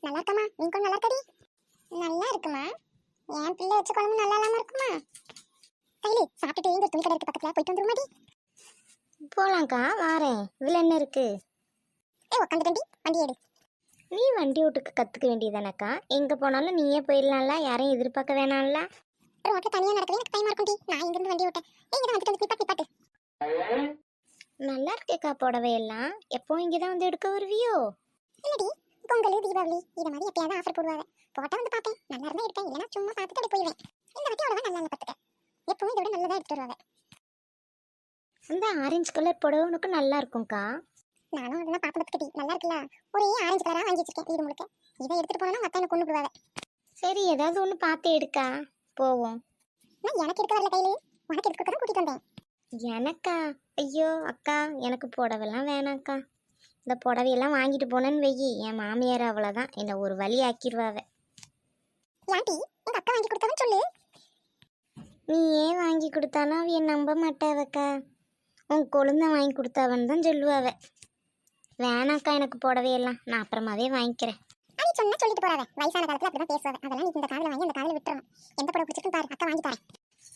நல்லா இருக்கமா? மீன் குழம்பு நல்லா இருக்கடி? நல்லா இருக்குமா? என் பிள்ளை வச்ச குழம்பு நல்லா இல்லாம இருக்குமா? கையில சாப்பிட்டுட்டு எங்க துணி கடை இருக்கு பக்கத்துல போயிட்டு வந்துருமாடி? போலாம்க்கா, வாரேன். இதில் என்ன இருக்கு? உட்காந்துட்டேன்டி, வண்டி எடு. நீ வண்டி ஓட்டுக்கு கற்றுக்க வேண்டியதானக்கா. எங்கே போனாலும் நீயே போயிடலாம்ல, யாரையும் எதிர்பார்க்க வேணாம்ல. ரோட்ல தனியா நடக்கவே எனக்கு பயமா இருக்கும்டி. நான் இங்கிருந்து வண்டி ஓட்டேன். இங்க தான் வந்துட்டு நிப்பாட்டு. நல்லா இருக்கேக்கா புடவையெல்லாம். எப்போ இங்கே தான் வந்து எடுக்க வருவியோ? இல்லடி, பொங்கல் தீபாவளி இத மாதிரி எப்பயாவது ஆஃபர் போடுவாங்க. போட்டா வந்து பார்ப்பேன். நல்லா இருந்தா எடுப்பேன், இல்லைன்னா சும்மா பார்த்துட்டு போயிடுவேன். இந்த வாட்டி அவ்வளவா நல்லா இல்லை பார்த்துக்க. எப்பவும் இதோட நல்லதா எடுத்துட்டு வருவாங்க. அந்த ஆரஞ்சு கலர் புடவை உனக்கு நல்லா இருக்கும்க்கா. நானும் அதெல்லாம் பார்த்துக்கிட்டி நல்லா இருக்குல்ல. ஒரே ஆரஞ்சு கலரா வாங்கி வச்சிருக்கேன் வீடு முழுக்க. இதை எடுத்துட்டு போனா மத்த என்ன கொண்டு போடுவாங்க. சரி, ஏதாவது ஒன்று பார்த்து எடுக்கா, போவோம். நான் எனக்கு எடுக்க வரல கையில, உனக்கு எடுக்க தான் கூட்டிட்டு வந்தேன். எனக்கா? ஐயோ அக்கா, எனக்கு புடவைலாம் வேணாம்க்கா. இந்த புடவையெல்லாம் வாங்கிட்டு போனேன்னு வெயி, என் மாமியார் அவ்வளோதான் என்னை ஒரு வழி ஆக்கிடுவாவ. ஏன்டி எங்க அக்கா வாங்கி கொடுத்தவன்னு சொல்லு. நீ ஏன் வாங்கி கொடுத்தாலும் அவ என் நம்ப மாட்டாவக்கா. உன் கொழுந்தை வாங்கி கொடுத்தாவன்னு தான் சொல்லுவாவ. வேணாக்கா எனக்கு புடவையெல்லாம், நான் அப்புறமாவே வாங்கிக்கிறேன். நீ சொன்னா சொல்லிட்டு போறாவ. வயசான காலத்துல அப்படிதான் பேசுவாங்க. அதெல்லாம் நீ இந்த காதுல வாங்கி அந்த காதுல விட்டுறணும். எந்த புடவை பிடிச்சிருக்கும் பாரு, அக்கா வாங்கி தரேன்.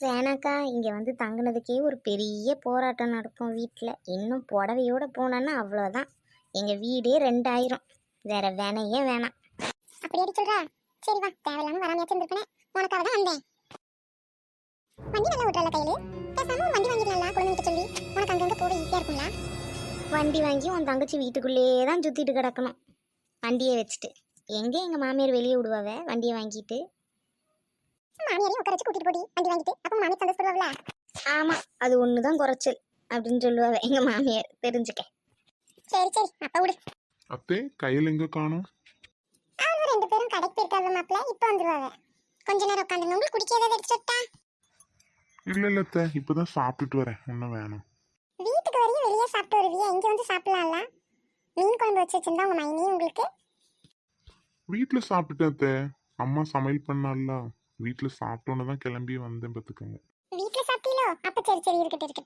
வேணாக்கா, இங்கே வந்து தங்குனதுக்கே ஒரு பெரிய போராட்டம் நடக்கும் வீட்டில். இன்னும் புடவையோடு போனோன்னா அவ்வளோதான், எங்கள் வீடே 2000. வேற வேணையே வேணாம். அப்படி அடி சொல்றா? சரி வா, தேவையில்லாம வராமையாச்சும் இருந்திருப்பேன். உனக்காக தான் வந்தேன். வண்டி நல்லா விட்டுறல கையில. பேசாம ஒரு வண்டி வாங்கிடலாம் குழந்தைகிட்ட சொல்லி. உனக்கு அங்கங்க போக ஈஸியா இருக்கும்ல. வண்டி வாங்கி உன் தங்கச்சி வீட்டுக்குள்ளேயே தான் சுற்றிட்டு கிடக்கணும் வண்டியை வச்சுட்டு. எங்கே எங்கள் மாமியார் வெளியே விடுவாவ வண்டியை வாங்கிட்டு? மாமியாரையும் உட்கார வச்சு கூட்டிட்டு போடி வண்டி வாங்கிட்டு. அப்போ மாமியார் சந்தோஷப்படுவாங்களா? ஆமாம், அது ஒன்று தான் குறைச்சல் அப்படின்னு சொல்லுவாவ எங்கள் மாமியார், தெரிஞ்சுக்க. சரி சரி, அப்ப விடு. அத்தே, கையில் எங்க காணும்? அவங்க 2 பேரும் கடைக்கு போயிருக்காங்க மாப்பிள்ள. இப்போ வந்துருவாங்க. கொஞ்ச நேரம் உட்காந்துங்க. உங்களுக்கு குடிக்க ஏதாவது எடுத்து வரட்டா? இல்ல அத்தை, இப்பதான் சாப்பிட்டுட்டு வரேன். ஒன்றும் வேணும். வீட்டுக்கு வரையும் வெளியே சாப்பிட்டு வருவியா? இங்க வந்து சாப்பிடலாம்ல. மீன் குழம்பு வச்சு வச்சிருந்தா உங்க மைனி உங்களுக்கு. வீட்டில் சாப்பிட்டுட்டேன் அத்தை. அம்மா சமையல் பண்ணால. வீட்டில் சாப்பிட்டோன்னு தான் கிளம்பி வந்தேன் பார்த்துக்கோங்க. வீட்டுல சாப்பிட்டீங்களோ? அப்ப சரி சரி, இருக்கட்டு.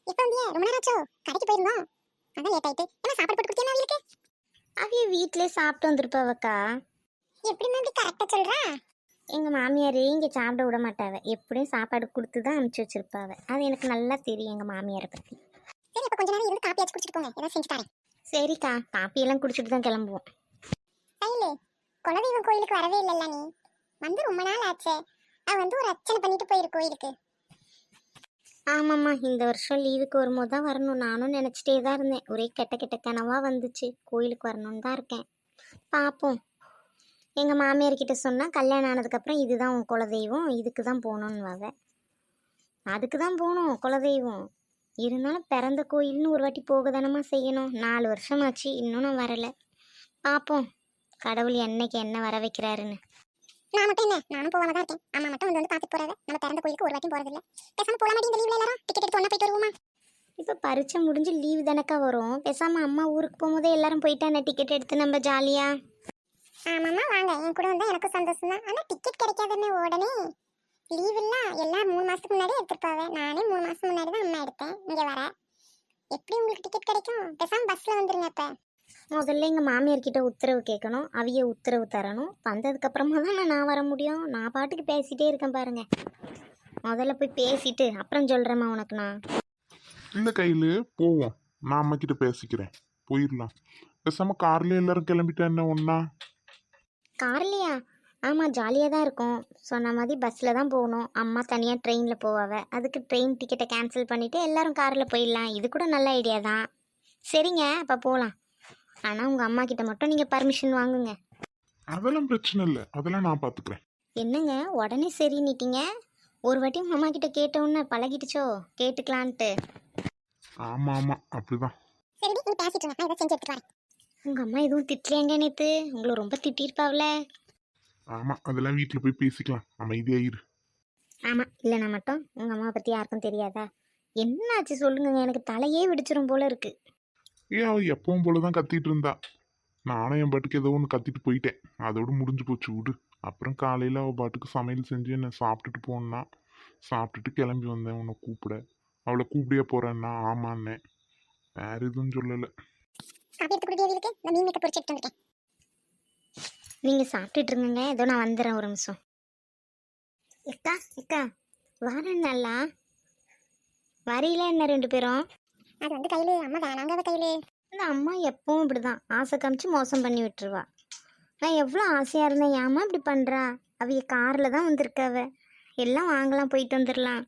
இப்போ வந்து ரொம்ப நேரம் ஆச்சோ? கடைக்கு போயிருந்தோம், அதான் லேட் ஆயிட்டு. என்ன சாப்பாடு போட்டு கொடுத்தியா அவங்களுக்கு? அவைய வீட்டிலே சாப்பிட்டு வந்திருப்பாவக்கா. எப்படிமா இப்படி கரெக்டா சொல்றா? எங்கள் மாமியாரே இங்கே சாப்பிட விட மாட்டாவ. எப்படியும் சாப்பாடு கொடுத்து தான் அனுப்பிச்சி வச்சிருப்பாவ. அது எனக்கு நல்லா தெரியும் எங்கள் மாமியாரை பற்றி. சரி, அப்ப கொஞ்ச நேரம் இருந்து காப்பி ஆச்சு குடிச்சிட்டு போங்க. ஏதாவது செஞ்சு தரேன். சரிக்கா, காப்பியெல்லாம் குடிச்சிட்டு தான் கிளம்புவோம். கையில குலதெய்வம் கோயிலுக்கு வரவே இல்லைல்ல நீ? வந்து ரொம்ப நாள் ஆச்சே. அவ வந்து ஒரு அர்ச்சனை பண்ணிட்டு போயிரு கோயிலுக்கு. ஆமாம்மா, இந்த வருஷம் லீவுக்கு வரும்போது தான் வரணும். நானும் நினச்சிட்டே தான் இருந்தேன். ஒரே கெட்ட கெட்ட கனவாக வந்துச்சு. கோயிலுக்கு வரணும்னு தான் இருக்கேன். பார்ப்போம். எங்கள் மாமியார்கிட்ட சொன்னால் கல்யாணம் ஆனதுக்கப்புறம் இதுதான் உன் குலதெய்வம், இதுக்கு தான் போகணுன்னு. அதுக்கு தான் போகணும் குலதெய்வம். இருந்தாலும் பிறந்த கோயில்னு ஒரு வாட்டி போக தானமா செய்யணும். 4 வருஷமாச்சு, இன்னும் நான் வரலை. பார்ப்போம் கடவுள் என்னைக்கு என்ன வர வைக்கிறாருன்னு. நான் மட்டும் என்ன, நானும் போகாம தான் இருக்கேன். அம்மா மட்டும் வந்து பார்த்துட்டு போறாங்க. நம்ம பிறந்த கோயிலுக்கு ஒரு வாட்டி போறதில்ல. பேசாம போல மாட்டேன். இந்த லீவ்ல எல்லாரும் டிக்கெட் எடுத்து ஒண்ணா போயிட்டு வருவோமா? இப்போ பரீட்சை முடிஞ்சு லீவு தானக்கா வரும். பேசாமல் அம்மா ஊருக்கு போகும்போதே எல்லாரும் போயிட்டானே டிக்கெட் எடுத்து நம்ம ஜாலியாக. ஆமாம்மா வாங்க, என் கூட வந்தா எனக்கும் சந்தோஷம் தான். ஆனா டிக்கெட் கிடைக்காதுன்னு உடனே லீவ் இல்ல. எல்லாம் 3 மாசத்துக்கு முன்னாடி எடுத்துருப்பாங்க. நானே 3 மாசம் முன்னாடி தான் அம்மா எடுத்தேன் இங்க வர. எப்படி உங்களுக்கு டிக்கெட் கிடைக்கும்? பேசாம பஸ்ல வந்துருங்க. இப்ப முதல்ல எங்கள் மாமியார்கிட்ட உத்தரவு கேட்கணும், அவிய உத்தரவு தரணும். வந்ததுக்கப்புறமா தான் நான் வர முடியும். நான் பாட்டுக்கு பேசிகிட்டே இருக்கேன் பாருங்க. முதல்ல போய் பேசிட்டு அப்புறம் சொல்கிறேம்மா உனக்கு நான். இந்த கையில் போவோம். நான் அம்மா கிட்ட பேசிக்கிறேன். போயிடலாம். பேசாம கார்ல எல்லாரும் கிளம்பிட்டா என்ன ஒன்னா? கார்லையா? ஆமாம், ஜாலியாக தான் இருக்கும். சொன்ன மாதிரி பஸ்ஸில் தான் போகணும். அம்மா தனியாக ட்ரெயினில் போவாவ. அதுக்கு ட்ரெயின் டிக்கெட்டை கேன்சல் பண்ணிவிட்டு எல்லாரும் காரில் போயிடலாம். இது கூட நல்ல ஐடியா தான். சரிங்க, அப்போ போகலாம். ஆனால் உங்கள் அம்மா கிட்ட மட்டும் நீங்கள் பர்மிஷன் வாங்குங்க. அதெல்லாம் பிரச்சனை இல்லை, அதெல்லாம் நான் பார்த்துக்கிறேன். என்னங்க உடனே சரின்னிட்டீங்க? ஒரு வாட்டி உங்கள் அம்மா கிட்ட கேட்டவுன்னு பழகிடுச்சோ கேட்டுக்கலான்ட்டு? ஆமா ஆமா, அப்படிதான். சரி நீ பேசிட்டு இருங்க, நான் இதை செஞ்சு எடுத்துட்டு வரேன். உங்கள் அம்மா எதுவும் திட்டலையாங்க நேற்று? உங்களை ரொம்ப திட்டிருப்பாவில? ஆமா, அதெல்லாம் வீட்டில் போய் பேசிக்கலாம். அமைதியாயிரு. ஆமாம், இல்லைனா மட்டும் உங்கள் அம்மாவை பற்றி யாருக்கும் தெரியாதா? என்னாச்சு சொல்லுங்க, எனக்கு தலையே வெடிச்சிரும் போல இருக்கு. அவ எப்பவும் போலதான் கத்திட்டு இருந்தா. நானும் என் பாட்டுக்கு ஏதோ ஒன்று கத்திட்டு போயிட்டேன். அதோடு முடிஞ்சு போச்சு, விடு. அப்புறம் காலையில் அவள் பாட்டுக்கு சமையல் செஞ்சு என்னை சாப்பிட்டுட்டு போனா. சாப்பிட்டுட்டு கிளம்பி வந்தேன் உன்னை கூப்பிட. அவளை கூப்பிடியா போறேன்னா ஆமான்னேன். வேற எதுவும் சொல்லலை. காப்பி எடுத்து குடிக்க வீட்டுக்கு இந்த மீன் மேக்கப் பொரிச்சு எடுத்து வந்துட்டேன். நீங்கள் சாப்பிட்டுட்டு இருங்க, ஏதோ நான் வந்துடுறேன் ஒரு நிமிஷம். அக்கா அக்கா வரேன் நல்லா வரையில என்ன 2 பேரும்? அது வந்து கையில அம்மா வேணாங்க கையில. இந்த அம்மா எப்பவும் இப்படி தான் ஆசை காமிச்சு மோசம் பண்ணி விட்டுருவா. நான் எவ்வளோ ஆசையாக இருந்தேன், ஏம்மா இப்படி பண்ணுறா? அவைய காரில் தான் வந்திருக்காவ, எல்லாம் வாங்கலாம், போயிட்டு வந்துடலாம்.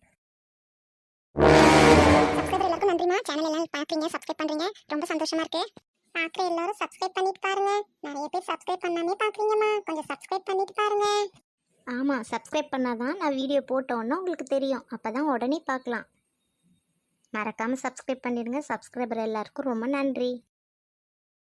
சப்ஸ்கிரைபர் எல்லாருக்கும் நன்றிமா. சேனல் எல்லாம் பாக்குறீங்க, சப்ஸ்கிரைப் பண்றீங்க, ரொம்ப சந்தோஷமா இருக்கு. பாக்குற எல்லாரும் சப்ஸ்கிரைப் பண்ணிட்டு பாருங்க. நிறைய பேர் சப்ஸ்கிரைப் பண்ணாமே பாக்குறீங்கம்மா, கொஞ்சம் சப்ஸ்கிரைப் பண்ணிட்டு பாருங்க. ஆமாம், சப்ஸ்கிரைப் பண்ணாதான் நான் வீடியோ போட்டோன்னா உங்களுக்கு தெரியும், அப்போ தான் உடனே பார்க்கலாம். மறக்காமல் சப்ஸ்கிரைப் பண்ணிடுங்க. சப்ஸ்கிரைபர் எல்லாருக்கும் ரொம்ப நன்றி.